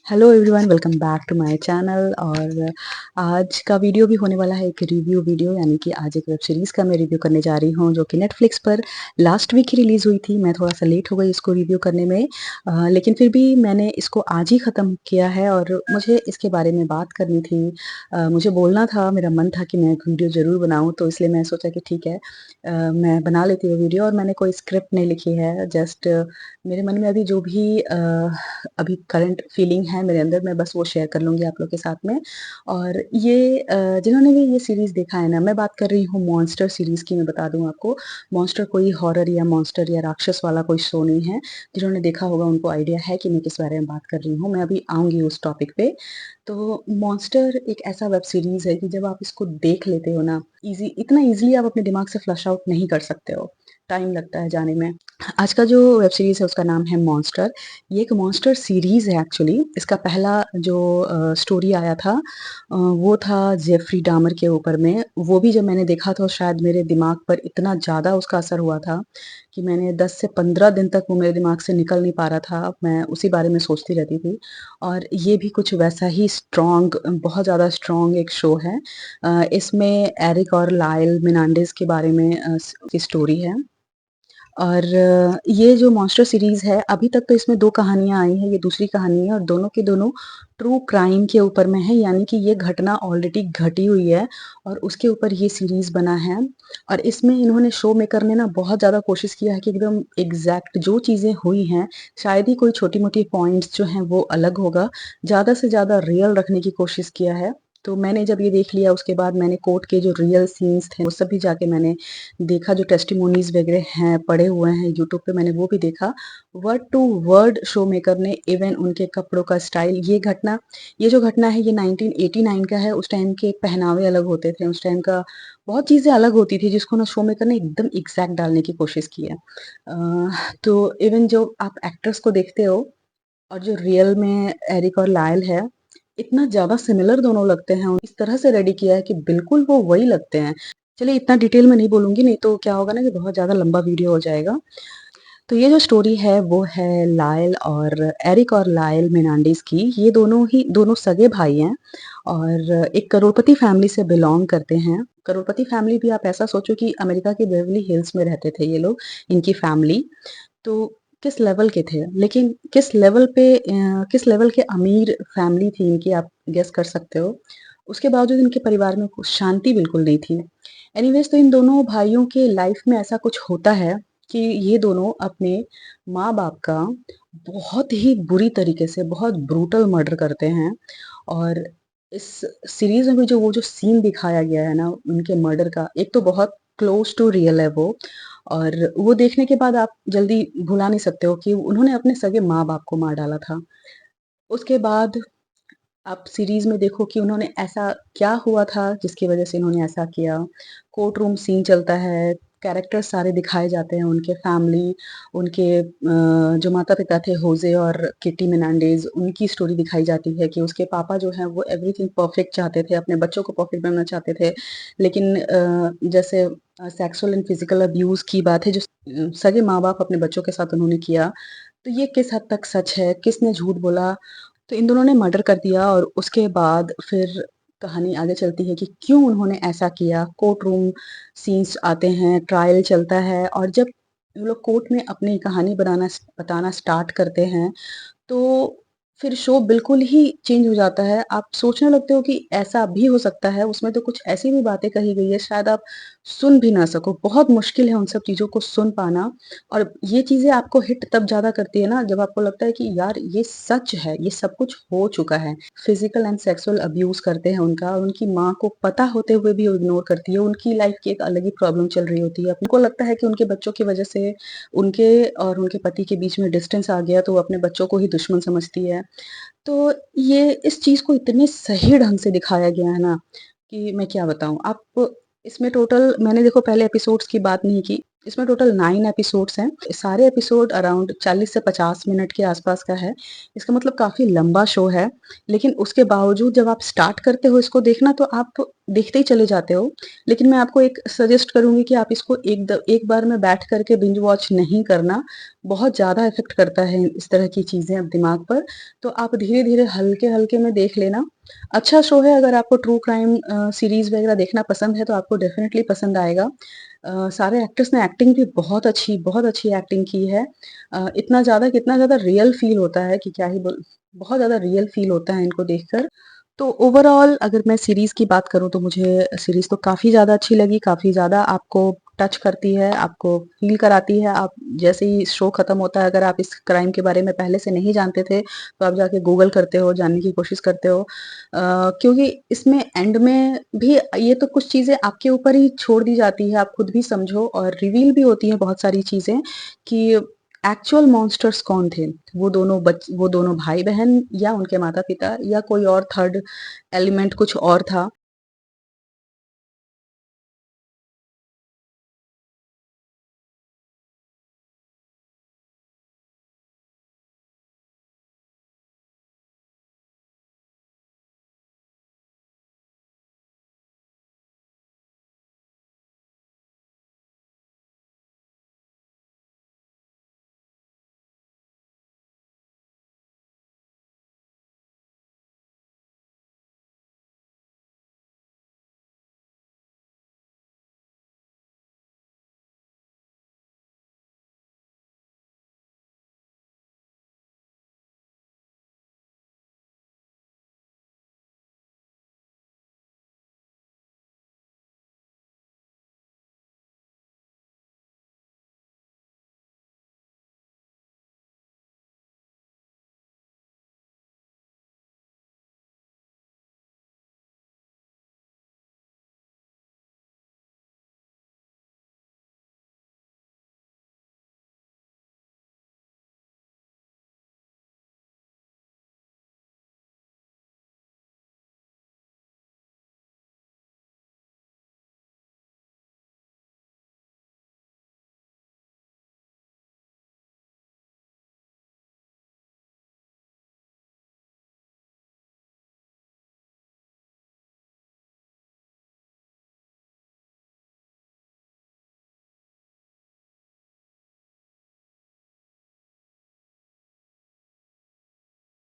Hello everyone, welcome back to my channel. और आज का वीडियो भी होने वाला है एक रिव्यू वीडियो, यानी कि आज एक वेब सीरीज़ का मैं रिव्यू करने जा रही हूँ जो कि नेटफ्लिक्स पर लास्ट वीक ही रिलीज़ हुई थी। मैं थोड़ा सा लेट हो गई इसको रिव्यू करने में, लेकिन फिर भी मैंने इसको आज ही ख़त्म किया है और मुझे इसके बारे में बात करनी थी। मुझे बोलना था, मेरा मन था कि मैं एक वीडियो ज़रूर बनाऊँ, तो इसलिए मैं सोचा कि ठीक है, मैं बना लेती हूँ वीडियो। और मैंने कोई स्क्रिप्ट नहीं लिखी है, जस्ट मेरे मन में अभी जो भी अभी करंट फीलिंग है मेरे अंदर, मैं बस वो शेयर कर लूँगी आप लोग के साथ में। और ये जिन्होंने भी ये सीरीज़ देखा है ना, मैं बात कर रही हूँ मॉन्स्टर सीरीज़ की। मैं बता दूँ आपको, मॉन्स्टर कोई हॉरर या मॉन्स्टर या राक्षस वाला कोई शो नहीं है। जिन्होंने देखा होगा उनको आइडिया है कि मैं किस बारे में बात कर रही हूँ। मैं अभी आऊँगी उस टॉपिक पे। तो मॉन्स्टर एक ऐसा वेब सीरीज़ है कि जब आप इसको देख लेते हो ना, इतना ईज़िली आप अपने दिमाग से फ्लश आउट नहीं कर सकते हो, टाइम लगता है जाने में। आज का जो वेब सीरीज़ है उसका नाम है मॉन्स्टर। ये एक मॉन्स्टर सीरीज़ है एक्चुअली। इसका पहला जो स्टोरी आया था वो था जेफरी डामर के ऊपर में। वो भी जब मैंने देखा तो शायद मेरे दिमाग पर इतना ज़्यादा उसका असर हुआ था कि मैंने 10 से 15 दिन तक वो मेरे दिमाग से निकल नहीं पा रहा था। मैं उसी बारे में सोचती रहती थी। और ये भी कुछ वैसा ही स्ट्रॉन्ग, बहुत ज़्यादा स्ट्रॉन्ग एक शो है। इसमें एरिक और लायल मेनांडेज़ के बारे में की स्टोरी है। और ये जो मॉन्स्टर सीरीज़ है, अभी तक तो इसमें 2 कहानियाँ आई हैं, ये दूसरी कहानी है और दोनों के दोनों ट्रू क्राइम के ऊपर में है, यानी कि ये घटना ऑलरेडी घटी हुई है और उसके ऊपर ये सीरीज़ बना है। और इसमें इन्होंने शो मेकर ने ना बहुत ज़्यादा कोशिश किया है कि एकदम एग्ज़ैक्ट जो चीज़ें हुई हैं, शायद ही कोई छोटी-मोटी पॉइंट्स जो हैं वो अलग होगा, ज़्यादा से ज़्यादा रियल रखने की कोशिश किया है। तो मैंने जब ये देख लिया, उसके बाद मैंने कोर्ट के जो रियल सीन्स थे वो सब भी जाके मैंने देखा, जो टेस्टिमोनीज़ वगैरह हैं, पड़े हुए हैं यूट्यूब पे, मैंने वो भी देखा। Word to word show maker ने, इवन उनके कपड़ों का स्टाइल, ये जो घटना है ये 1989 का है। उस टाइम के पहनावे अलग होते थे, उस टाइम का बहुत चीज़ें अलग होती थी जिसको ना शो मेकर ने एकदम एग्ज़ैक्ट डालने की कोशिश की है। तो इवन जो आप एक्टर्स को देखते हो और जो रियल में एरिक और लायल है, इतना ज़्यादा सिमिलर दोनों लगते हैं। इस तरह से रेडी किया है कि बिल्कुल वो वही लगते हैं। चलिए, इतना डिटेल में नहीं बोलूँगी, नहीं तो क्या होगा ना कि बहुत ज़्यादा लंबा वीडियो हो जाएगा। तो ये जो स्टोरी है वो है लायल और एरिक और लायल मेनांडीज़ की। ये दोनों सगे भाई हैं और एक करोड़पति फैमिली से बिलॉन्ग करते हैं। करोड़पति फैमिली भी आप ऐसा सोचो कि अमेरिका के बेवर्ली हिल्स में रहते थे ये लोग, इनकी फैमिली। तो किस लेवल के थे, लेकिन किस लेवल के अमीर फैमिली थी इनकी, आप गेस कर सकते हो। उसके बावजूद इनके परिवार में शांति बिल्कुल नहीं थी। एनीवेज़, तो इन दोनों भाइयों के लाइफ में ऐसा कुछ होता है कि ये दोनों अपने माँ-बाप का बहुत ही बुरी तरीके से, बहुत ब्रूटल मर्डर करते हैं। और इस सीरीज़ में भी जो सीन दिखाया गया है ना उनके मर्डर का, एक तो बहुत क्लोज़ टू रियल है वो। और वो देखने के बाद आप जल्दी भुला नहीं सकते हो कि उन्होंने अपने सगे माँ-बाप को मार डाला था। उसके बाद आप सीरीज़ में देखो कि उन्होंने ऐसा क्या हुआ था जिसकी वज़ह से इन्होंने ऐसा किया। कोर्ट रूम सीन चलता है, कैरेक्टर्स सारे दिखाए जाते हैं, उनके फैमिली, उनके जो माता-पिता थे होज़े और किटी मेनांडेज़, उनकी स्टोरी दिखाई जाती है कि उसके पापा जो हैं वो एवरीथिंग परफेक्ट चाहते थे, अपने बच्चों को परफेक्ट बनाना चाहते थे। लेकिन जैसे सेक्सुअल एंड फिज़िकल अब्यूज़ की बात है जो सगे माँ-बाप अपने बच्चों के साथ उन्होंने किया, तो ये किस हद तक सच है, किसने झूठ बोला। तो इन दोनों ने मर्डर कर दिया और उसके बाद फिर कहानी आगे चलती है कि क्यों उन्होंने ऐसा किया। कोर्ट रूम सीन्स आते हैं, ट्रायल चलता है और जब वो लोग कोर्ट में अपनी कहानी बताना स्टार्ट करते हैं, तो फिर शो बिल्कुल ही चेंज हो जाता है। आप सोचने लगते हो कि ऐसा भी हो सकता है, उसमें तो कुछ ऐसी भी बातें कही गई है शायद आप सुन भी ना सको। बहुत मुश्किल है उन सब चीज़ों को सुन पाना। और ये चीज़ें आपको हिट तब ज़्यादा करती है ना जब आपको लगता है कि यार ये सच है, ये सब कुछ हो चुका है। फिज़िकल एंड सेक्सुअल अब्यूज़ करते हैं उनका, और उनकी माँ को पता होते हुए भी वो इग्नोर करती है। उनकी लाइफ़ की एक अलग ही प्रॉब्लम चल रही होती है। उनको लगता है कि उनके बच्चों की वज़ह से उनके और उनके पति के बीच में डिस्टेंस आ गया, तो वो अपने बच्चों को ही दुश्मन समझती है। तो ये इस चीज़ को इतने सही ढंग से दिखाया गया है ना कि मैं क्या बताऊँ। आप इसमें टोटल, मैंने देखो पहले एपिसोड्स की बात नहीं की, इसमें टोटल 9 एपिसोड्स हैं। सारे एपिसोड अराउंड 40 से 50 मिनट के आसपास का है। इसका मतलब काफ़ी लंबा शो है, लेकिन उसके बावजूद जब आप स्टार्ट करते हो इसको देखना तो आप देखते ही चले जाते हो। लेकिन मैं आपको एक सजेस्ट करूँगी कि आप इसको एक बार में बैठ कर के बिंज वॉच नहीं करना। बहुत ज़्यादा इफ़ेक्ट करता है इस तरह की चीज़ें अब दिमाग पर। तो आप धीरे-धीरे, हल्के-हल्के में देख लेना। अच्छा शो है, अगर आपको ट्रू क्राइम सीरीज़ वगैरह देखना पसंद है तो आपको डेफ़िनिटली पसंद आएगा। सारे एक्टर्स ने एक्टिंग भी बहुत अच्छी एक्टिंग की है। इतना ज़्यादा रियल फ़ील होता है कि क्या ही बोल बहुत ज़्यादा रियल फ़ील होता है इनको देखकर। तो ओवरऑल अगर मैं सीरीज़ की बात करूँ तो मुझे सीरीज़ तो काफ़ी ज़्यादा अच्छी लगी, काफ़ी ज़्यादा आपको टच करती है, आपको फ़ील कराती है। आप जैसे ही शो खत्म होता है, अगर आप इस क्राइम के बारे में पहले से नहीं जानते थे, तो आप जाके गूगल करते हो, जानने की कोशिश करते हो। क्योंकि इसमें एंड में भी ये तो कुछ चीज़ें आपके ऊपर ही छोड़ दी जाती है, आप खुद भी समझो, और रिवील भी होती हैं बहुत सारी चीज़ें कि एक्चुअल मॉन्स्टर्स कौन थे? वो दोनों भाई-बहन या उनके माता-पिता या कोई और थर्ड एलिमेंट कुछ और था।